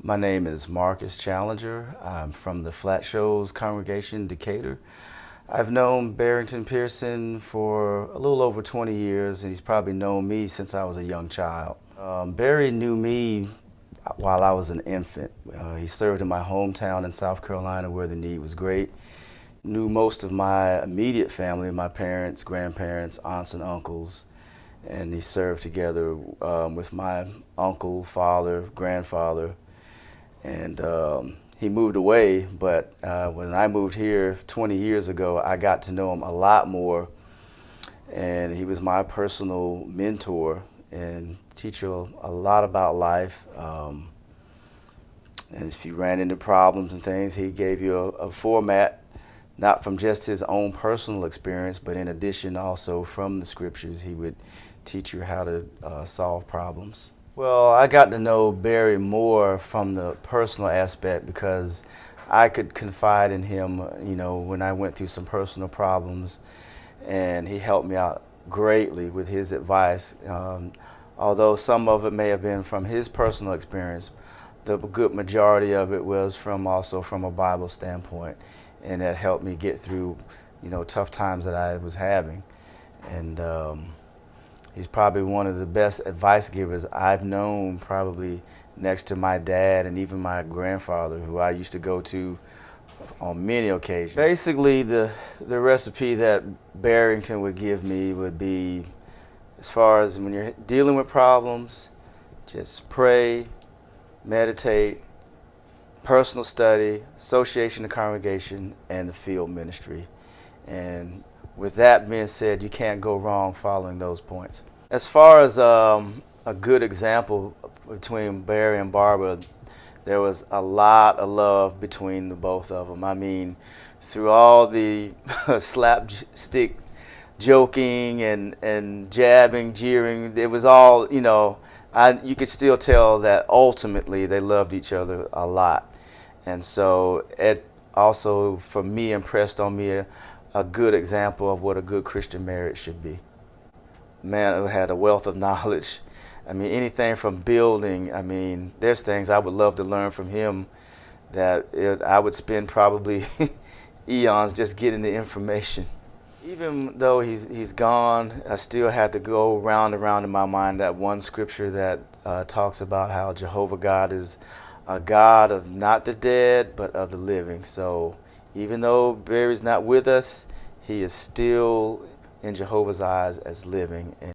My name is Marcus Challenger. I'm from the Flat Shoals congregation, Decatur. I've known Barrington Pearson for a little over 20 years, and he's probably known me since I was a young child. Barry knew me while I was an infant. He served in my hometown in South Carolina where the need was great. Knew most of my immediate family, my parents, grandparents, aunts and uncles, and he served together with my uncle, father, grandfather, and he moved away, but when I moved here 20 years ago, I got to know him a lot more, and he was my personal mentor and teacher a lot about life. And if you ran into problems and things, he gave you a format, not from just his own personal experience, but in addition also from the scriptures. He would teach you how to solve problems. Well, I got to know Barry more from the personal aspect because I could confide in him, you know, when I went through some personal problems, and he helped me out greatly with his advice. Although some of it may have been from his personal experience, the good majority of it was also from a Bible standpoint, and that helped me get through, you know, tough times that I was having. And he's probably one of the best advice givers I've known, probably next to my dad and even my grandfather, who I used to go to on many occasions. Basically, the recipe that Barrington would give me would be, as far as when you're dealing with problems, just pray, meditate, personal study, association of congregation, and the field ministry. And with that being said, you can't go wrong following those points. As far as a good example between Barry and Barbara, there was a lot of love between the both of them. I mean, through all the slapstick joking and jabbing, jeering, it was all, you know, you could still tell that ultimately they loved each other a lot. And so it also, for me, impressed on me a good example of what a good Christian marriage should be. Man who had a wealth of knowledge. I mean, anything from building. I mean, there's things I would love to learn from him that I would spend probably eons just getting the information. Even though he's gone, I still had to go round and round in my mind that one scripture that talks about how Jehovah God is a God of not the dead, but of the living. So even though Barry's not with us, he is still in Jehovah's eyes as living.